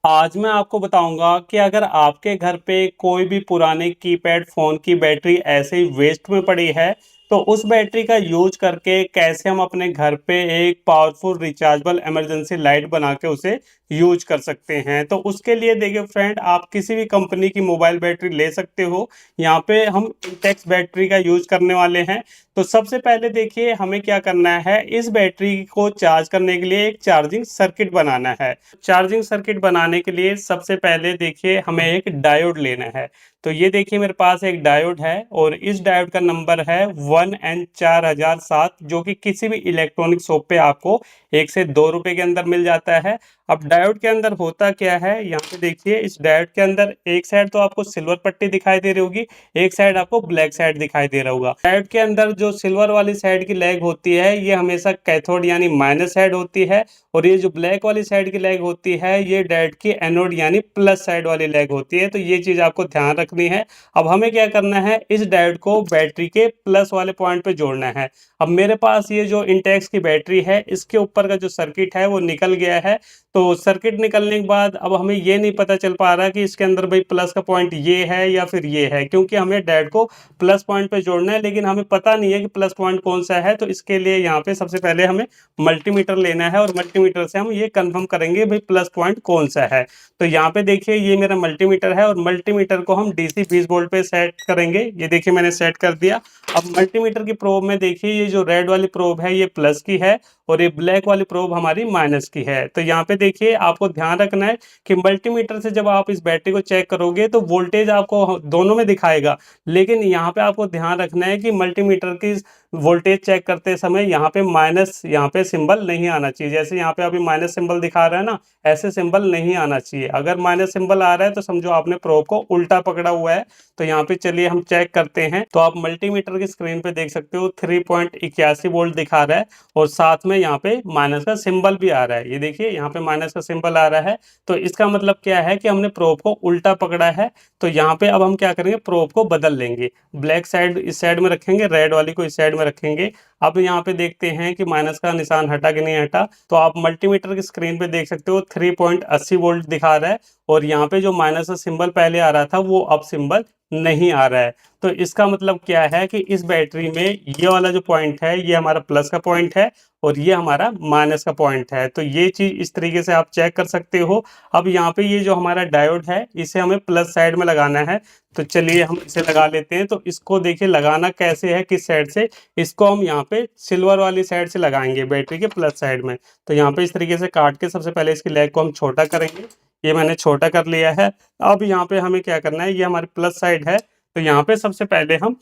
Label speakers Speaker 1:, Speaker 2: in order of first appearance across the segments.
Speaker 1: आज मैं आपको बताऊंगा कि अगर आपके घर पे कोई भी पुराने कीपैड फ़ोन की बैटरी ऐसे ही वेस्ट में पड़ी है, तो उस बैटरी का यूज करके कैसे हम अपने घर पे एक पावरफुल रिचार्जेबल इमरजेंसी लाइट बना के उसे यूज कर सकते हैं। तो उसके लिए देखिए फ्रेंड, आप किसी भी कंपनी की मोबाइल बैटरी ले सकते हो। यहाँ पे हम इंटेक्स बैटरी का यूज करने वाले हैं। तो सबसे पहले देखिए हमें क्या करना है, इस बैटरी को चार्ज करने के लिए एक चार्जिंग सर्किट बनाना है। चार्जिंग सर्किट बनाने के लिए सबसे पहले देखिए हमें एक डायोड लेना है। तो ये देखिए मेरे पास एक डायोड है और इस डायोड का नंबर है 1N4007, जो कि किसी भी इलेक्ट्रॉनिक शॉप पे आपको 1 से 2 रुपए के अंदर मिल जाता है। अब डायोड के अंदर होता क्या है, यहाँ पे देखिए इस डायोड के अंदर एक साइड तो आपको सिल्वर पट्टी दिखाई दे रही होगी, एक साइड आपको ब्लैक साइड दिखाई दे रहा होगा। डायोड के अंदर जो सिल्वर वाली साइड की लेग होती है ये हमेशा कैथोड यानी माइनस साइड होती है, और ये जो ब्लैक वाली साइड की लेग होती है ये डायोड की एनोड यानी प्लस साइड वाली लेग होती है। तो ये चीज आपको ध्यान रखनी है। अब हमें क्या करना है, इस डायोड को बैटरी के प्लस वाले पॉइंट पे जोड़ना है। अब मेरे पास ये जो इंटेक्स की बैटरी है इसके ऊपर का जो सर्किट है वो निकल गया है। तो सर्किट निकलने के बाद अब हमें ये नहीं पता चल पा रहा कि इसके अंदर भाई प्लस का पॉइंट ये है या फिर ये है, क्योंकि हमें डायोड को प्लस पॉइंट पे जोड़ना है लेकिन हमें पता नहीं है कि प्लस पॉइंट कौन सा है। तो इसके लिए यहाँ पे सबसे पहले हमें मल्टीमीटर लेना है और मल्टीमीटर से हम ये कंफर्म करेंगे भाई प्लस पॉइंट कौन सा है। तो यहाँ पे देखिए ये मेरा मल्टीमीटर है और मल्टीमीटर को हम डीसी 20 वोल्ट पे सेट करेंगे। ये देखिए मैंने सेट कर दिया। अब मल्टीमीटर की प्रोब में देखिए ये जो रेड वाली प्रोब है ये प्लस की है और ये ब्लैक वाली प्रोब हमारी माइनस की है। तो यहाँ पे देखिए आपको ध्यान रखना है कि मल्टीमीटर से जब आप इस बैटरी को चेक करोगे तो वोल्टेज आपको दोनों में दिखाएगा, लेकिन यहाँ पे आपको ध्यान रखना है कि मल्टीमीटर की वोल्टेज चेक करते समय यहाँ पे माइनस यहाँ पे सिंबल नहीं आना चाहिए। जैसे यहाँ पे अभी माइनस सिंबल दिखा रहा है ना, ऐसे सिंबल नहीं आना चाहिए। अगर माइनस सिंबल आ रहा है तो समझो आपने प्रोब को उल्टा पकड़ा हुआ है। तो यहाँ पे चलिए हम चेक करते हैं। तो आप मल्टीमीटर की स्क्रीन पे देख सकते हो 3.81 वोल्ट दिखा रहा है और साथ में यहाँ पे माइनस का सिंबल भी आ रहा है। ये देखिए यहाँ पे माइनस का सिंबल आ रहा है। तो इसका मतलब क्या है कि हमने प्रोब को उल्टा पकड़ा है। तो यहाँ पे अब हम क्या करेंगे, प्रोब को बदल लेंगे। ब्लैक साइड इस साइड में रखेंगे, रेड वाली को इस साइड में रखेंगे। अब यहाँ पे देखते हैं कि माइनस का निशान हटा कि नहीं हटा। तो आप मल्टीमीटर की स्क्रीन पे देख सकते हो 3.80 वोल्ट दिखा रहा है और यहाँ पे जो माइनस का सिंबल पहले आ रहा था वो अब सिंबल नहीं आ रहा है। तो इसका मतलब क्या है कि इस बैटरी में ये वाला जो पॉइंट है ये हमारा प्लस का पॉइंट है और ये हमारा माइनस का पॉइंट है। तो ये चीज इस तरीके से आप चेक कर सकते हो। अब यहाँ पे ये जो हमारा डायोड है इसे हमें प्लस साइड में लगाना है। तो चलिए हम इसे लगा लेते हैं। तो इसको देखिए लगाना कैसे है, किस साइड से। इसको हम यहाँ पे सिल्वर वाली साइड से लगाएंगे बैटरी के प्लस साइड में। तो यहाँ पे इस तरीके से काट के सबसे पहले इसकी लेग को हम छोटा करेंगे। ये मैंने छोटा कर लिया है। अब यहाँ पे हमें क्या करना है, ये हमारी प्लस साइड है। तो यहाँ पे सबसे पहले हम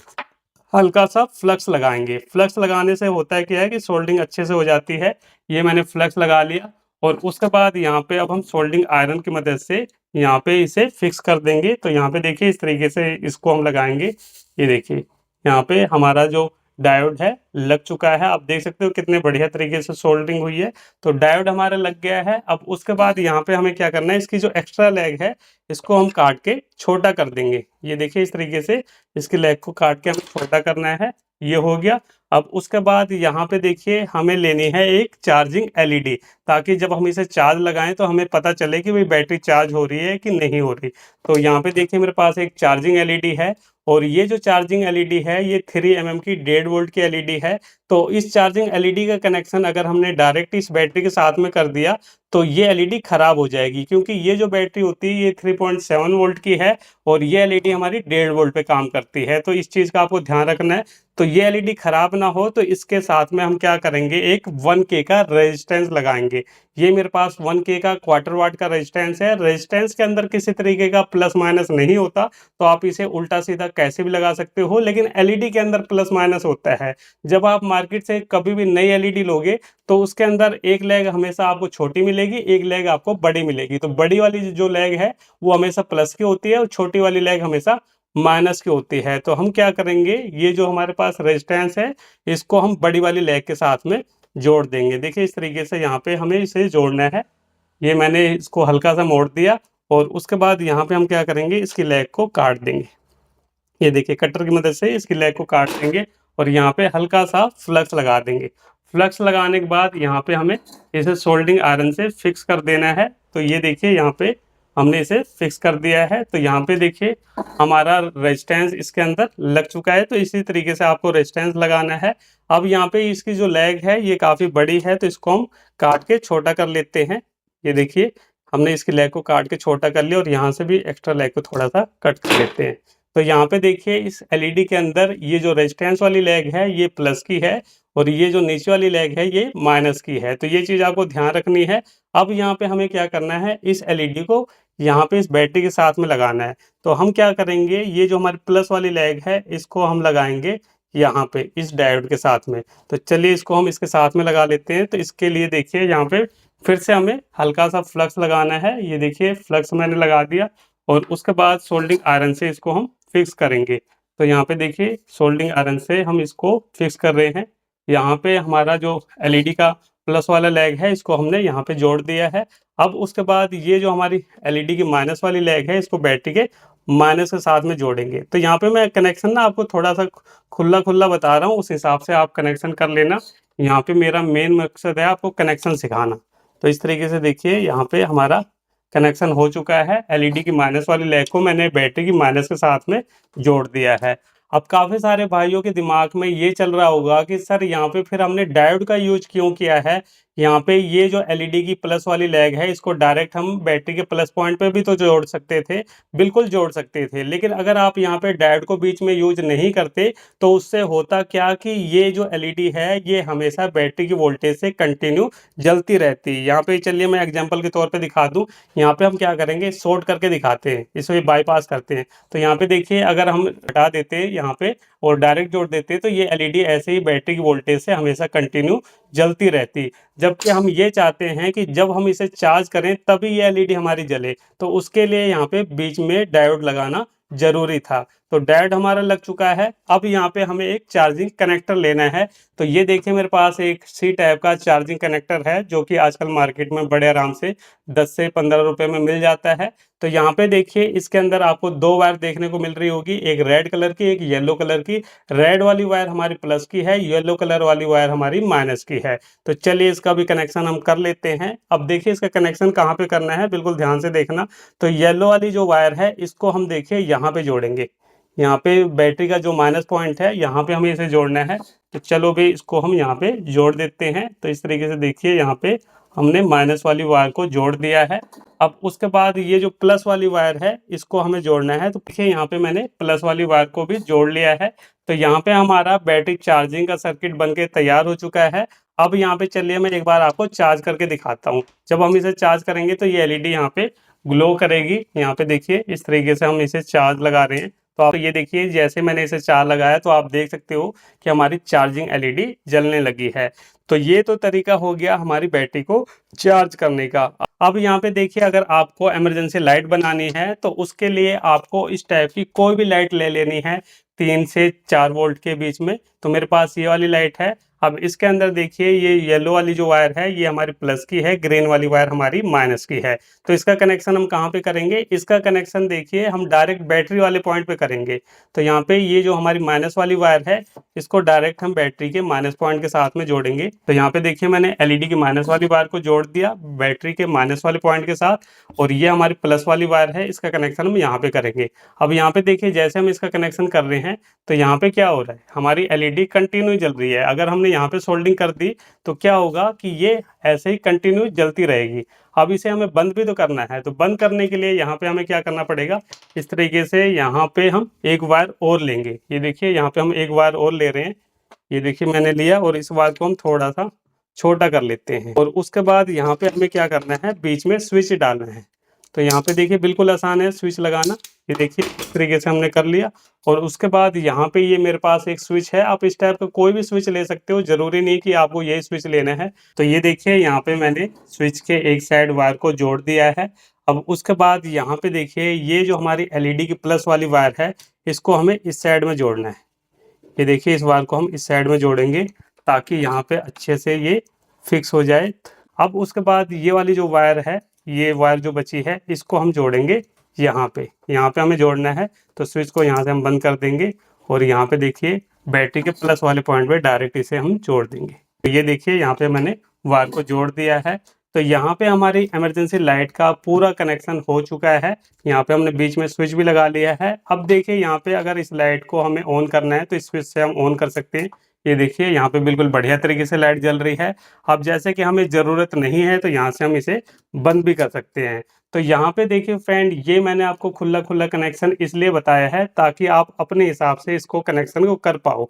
Speaker 1: हल्का सा फ्लक्स लगाएंगे। फ्लक्स लगाने से होता है क्या है कि सोल्डिंग अच्छे से हो जाती है। ये मैंने फ्लक्स लगा लिया और उसके बाद यहाँ पे अब हम सोल्डिंग आयरन की मदद से यहाँ पे इसे फिक्स कर देंगे। तो यहाँ पे देखिए इस तरीके से इसको हम लगाएंगे। ये देखिए यहाँ पे हमारा जो डायोड है लग चुका है। आप देख सकते हो कितने बढ़िया तरीके से सोल्डरिंग हुई है। तो डायोड हमारा लग गया है। अब उसके बाद यहाँ पे हमें क्या करना है, इसकी जो एक्स्ट्रा लेग है इसको हम काट के छोटा कर देंगे। ये देखिए इस तरीके से इसकी लेग को काट के हमें छोटा करना है। ये हो गया। अब उसके बाद यहाँ पे देखिए हमें लेनी है एक चार्जिंग एलईडी, ताकि जब हम इसे चार्ज लगाएं तो हमें पता चले कि भाई बैटरी चार्ज हो रही है कि नहीं हो रही। तो यहाँ पे देखिए मेरे पास एक चार्जिंग एलईडी है और ये जो चार्जिंग एलईडी है ये 3 mm की 1.5 वोल्ट की एलईडी है। तो इस चार्जिंग एलईडी का कनेक्शन अगर हमने डायरेक्ट इस बैटरी के साथ में कर दिया तो ये एलईडी खराब हो जाएगी, क्योंकि ये जो बैटरी होती है ये 3.7 वोल्ट की है और ये एलईडी हमारी 1.5 वोल्ट पे काम करती है। तो इस चीज़ का आपको ध्यान रखना है। तो ये एलईडी खराब ना हो तो इसके साथ में हम क्या करेंगे, एक 1K का रेजिस्टेंस लगाएंगे। ये मेरे पास 1K का क्वार्टर वाट का रेजिस्टेंस है। रेजिस्टेंस के अंदर किसी तरीके का प्लस माइनस नहीं होता, तो आप इसे उल्टा सीधा कैसे भी लगा सकते हो, लेकिन एलईडी के अंदर प्लस माइनस होता है। जब आप मार्केट से कभी भी नई एलईडी लोगे तो उसके अंदर एक लेग हमेशा आपको छोटी मिलेगी, एक लेग आपको बड़ी मिलेगी। तो बड़ी वाली जो लेग है वो हमेशा प्लस की होती है और छोटी वाली लेग हमेशा माइनस की होती है। तो हम क्या करेंगे, ये जो हमारे पास रेजिस्टेंस है इसको हम बड़ी वाली लेग के साथ में जोड़ देंगे। देखिए इस तरीके से यहाँ पे हमें इसे जोड़ना है। ये मैंने इसको हल्का सा मोड़ दिया और उसके बाद यहाँ पे हम क्या करेंगे, इसकी लेग को काट देंगे। ये देखिए कटर की मदद से इसकी लेग को काट देंगे और यहाँ पे हल्का सा फ्लक्स लगा देंगे। फ्लक्स लगाने के बाद यहाँ पे हमें इसे सोल्डिंग आयरन से फिक्स कर देना है। तो ये देखिए यहाँ पे हमने इसे फिक्स कर दिया है। तो यहाँ पे देखिए हमारा रेजिस्टेंस इसके अंदर लग चुका है। तो इसी तरीके से आपको रेजिस्टेंस लगाना है। अब यहाँ पे इसकी जो लेग है ये काफ़ी बड़ी है, तो इसको हम काट के छोटा कर लेते हैं। ये देखिए हमने इसकी लेग को काट के छोटा कर लिया और यहाँ से भी एक्स्ट्रा लेग को थोड़ा सा कट कर लेते हैं। तो यहाँ पे देखिए इस एलईडी के अंदर ये जो रेजिस्टेंस वाली लेग है ये प्लस की है और ये जो नीचे वाली लेग है ये माइनस की है। तो ये चीज़ आपको ध्यान रखनी है। अब यहाँ पे हमें क्या करना है, इस एलईडी को यहाँ पे इस बैटरी के साथ में लगाना है। तो हम क्या करेंगे, ये जो हमारी प्लस वाली लेग है इसको हम लगाएंगे यहाँ पे इस डायोड के साथ में। तो चलिए इसको हम इसके साथ में लगा लेते हैं। तो इसके लिए देखिए यहाँ पे फिर से हमें हल्का सा फ्लक्स लगाना है। ये देखिए फ्लक्स मैंने लगा दिया और उसके बाद सोल्डिंग आयरन से इसको हम फिक्स करेंगे। तो यहाँ पे देखिए सोल्डिंग आयरन से हम इसको फिक्स कर रहे हैं। यहाँ पे हमारा जो एलईडी का प्लस वाला लेग है इसको हमने यहाँ पे जोड़ दिया है। अब उसके बाद ये जो हमारी एलईडी की माइनस वाली लेग है इसको बैटरी के माइनस के साथ में जोड़ेंगे। तो यहाँ पे मैं कनेक्शन ना आपको थोड़ा सा खुला खुला बता रहा हूँ, उस हिसाब से आप कनेक्शन कर लेना। यहाँ पे मेरा मेन मकसद है आपको कनेक्शन सिखाना। तो इस तरीके से देखिए यहाँ पे हमारा कनेक्शन हो चुका है। एलईडी की माइनस वाली लेग को मैंने बैटरी की माइनस के साथ में जोड़ दिया है। अब काफ़ी सारे भाइयों के दिमाग में ये चल रहा होगा कि सर यहाँ पे फिर हमने डायोड का यूज क्यों किया है। यहाँ पे ये जो एलईडी की प्लस वाली लेग है इसको डायरेक्ट हम बैटरी के प्लस पॉइंट पे भी तो जोड़ सकते थे, बिल्कुल जोड़ सकते थे। लेकिन अगर आप यहाँ पे डायोड को बीच में यूज नहीं करते तो उससे होता क्या कि ये जो एलईडी है ये हमेशा बैटरी की वोल्टेज से कंटिन्यू जलती रहती है। यहाँ पे चलिए मैं एग्जाम्पल के तौर पर दिखा दूँ। यहाँ पे हम क्या करेंगे, शॉर्ट करके दिखाते हैं, इसमें बाईपास करते हैं। तो यहाँ पे देखिए अगर हम हटा देते हैं यहाँ पे और डायरेक्ट जोड़ देते हैं तो ये एलईडी ऐसे ही बैटरी की वोल्टेज से हमेशा कंटिन्यू जलती रहती। जबकि हम ये चाहते हैं कि जब हम इसे चार्ज करें तभी ये एलईडी हमारी जले, तो उसके लिए यहाँ पे बीच में डायोड लगाना जरूरी था। तो डायोड हमारा लग चुका है। अब यहाँ पे हमें एक चार्जिंग कनेक्टर लेना है। तो ये देखिए मेरे पास एक सी टाइप का चार्जिंग कनेक्टर है जो कि आजकल मार्केट में बड़े आराम से 10 से 15 रुपए में मिल जाता है। तो यहाँ पे देखिए इसके अंदर आपको दो वायर देखने को मिल रही होगी, एक रेड कलर की, एक येलो कलर की। रेड वाली वायर हमारी प्लस की है, येलो कलर वाली वायर हमारी माइनस की है। तो चलिए इसका भी कनेक्शन हम कर लेते हैं। अब देखिए इसका कनेक्शन कहाँ पे करना है, बिल्कुल ध्यान से देखना। तो येलो वाली जो वायर है इसको हम देखिए यहाँ पे जोड़ेंगे। यहाँ पे बैटरी का जो माइनस पॉइंट है यहाँ पे हमें इसे जोड़ना है। तो चलो भी इसको हम यहाँ पे जोड़ देते हैं। तो इस तरीके से देखिए यहाँ पे हमने माइनस वाली वायर को जोड़ दिया है। अब उसके बाद ये जो प्लस वाली वायर है इसको हमें जोड़ना है। तो देखिए यहाँ पे मैंने प्लस वाली वायर को भी जोड़ लिया है। तो यहाँ पे हमारा बैटरी चार्जिंग का सर्किट बनके तैयार हो चुका है। अब यहाँ पे चलिए मैं एक बार आपको चार्ज करके दिखाता हूँ। जब हम इसे चार्ज करेंगे तो ये एलईडी यहाँ पे ग्लो करेगी। यहाँ पे देखिए इस तरीके से हम इसे चार्ज लगा रहे हैं। तो आप ये देखिए जैसे मैंने इसे चार्ज लगाया तो आप देख सकते हो कि हमारी चार्जिंग एलईडी जलने लगी है। तो ये तो तरीका हो गया हमारी बैटरी को चार्ज करने का। अब यहाँ पे देखिए अगर आपको इमरजेंसी लाइट बनानी है तो उसके लिए आपको इस टाइप की कोई भी लाइट ले लेनी है 3 से 4 वोल्ट के बीच में। तो मेरे पास ये वाली लाइट है। अब इसके अंदर देखिए ये येलो वाली जो वायर है ये हमारी प्लस की है, ग्रीन वाली वायर हमारी माइनस की है। तो इसका कनेक्शन हम कहाँ पे करेंगे, इसका कनेक्शन देखिए हम डायरेक्ट बैटरी वाले पॉइंट पे करेंगे। तो यहाँ पे ये जो हमारी माइनस वाली वायर है इसको डायरेक्ट हम बैटरी के माइनस पॉइंट के साथ में जोड़ेंगे। तो यहाँ पे देखिए मैंने एलईडी की माइनस वाली वायर को जोड़ दिया बैटरी के माइनस वाले पॉइंट के साथ और ये हमारी प्लस वाली वायर है, इसका कनेक्शन हम यहाँ पे करेंगे। अब यहाँ पे देखिए जैसे हम इसका कनेक्शन कर रहे हैं तो यहाँ पे क्या हो रहा है, हमारी एलईडी कंटिन्यू जल रही है। अगर हमने यहाँ पे सोल्डिंग कर दी तो क्या होगा कि ये ऐसे ही कंटिन्यू जलती रहेगी। अब इसे हमें बंद भी तो करना है। तो बंद करने के लिए यहाँ पे हमें क्या करना पड़ेगा, इस तरीके से यहाँ पे हम एक वायर और लेंगे। ये देखिए यहाँ पे हम एक वायर और ले रहे हैं। ये देखिए मैंने लिया और इस वायर को हम थोड़ा सा छोटा कर लेते हैं और उसके बाद यहाँ पे हमें क्या करना है, बीच में स्विच डालना है। तो यहाँ पे देखिए बिल्कुल आसान है स्विच लगाना। ये देखिए इस तरीके से हमने कर लिया और उसके बाद यहाँ पे ये मेरे पास एक स्विच है। आप इस टाइप का कोई भी स्विच ले सकते हो, जरूरी नहीं कि आपको यही स्विच लेना है। तो ये देखिए यहाँ पे मैंने स्विच के एक साइड वायर को जोड़ दिया है। अब उसके बाद यहाँ पे देखिए ये जो हमारी एलईडी की प्लस वाली वायर है इसको हमें इस साइड में जोड़ना है। ये देखिए इस वायर को हम इस साइड में जोड़ेंगे ताकि यहाँ पे अच्छे से ये फिक्स हो जाए। अब उसके बाद ये वाली जो वायर है, ये वायर जो बची है इसको हम जोड़ेंगे यहाँ पे हमें जोड़ना है। तो स्विच को यहाँ से हम बंद कर देंगे और यहाँ पे देखिए बैटरी के प्लस वाले पॉइंट पे डायरेक्ट इसे हम जोड़ देंगे। तो ये देखिए यहाँ पे मैंने वायर को जोड़ दिया है। तो यहाँ पे हमारी इमरजेंसी लाइट का पूरा कनेक्शन हो चुका है। यहाँ पे हमने बीच में स्विच भी लगा लिया है। अब देखिए यहाँ पे अगर इस लाइट को हमें ऑन करना है तो इस स्विच से हम ऑन कर सकते हैं। ये देखिए यहाँ पे बिल्कुल बढ़िया तरीके से लाइट जल रही है। अब जैसे कि हमें ज़रूरत नहीं है तो यहाँ से हम इसे बंद भी कर सकते हैं। तो यहाँ पे देखिए फ्रेंड, ये मैंने आपको खुला-खुला कनेक्शन इसलिए बताया है ताकि आप अपने हिसाब से इसको कनेक्शन को कर पाओ।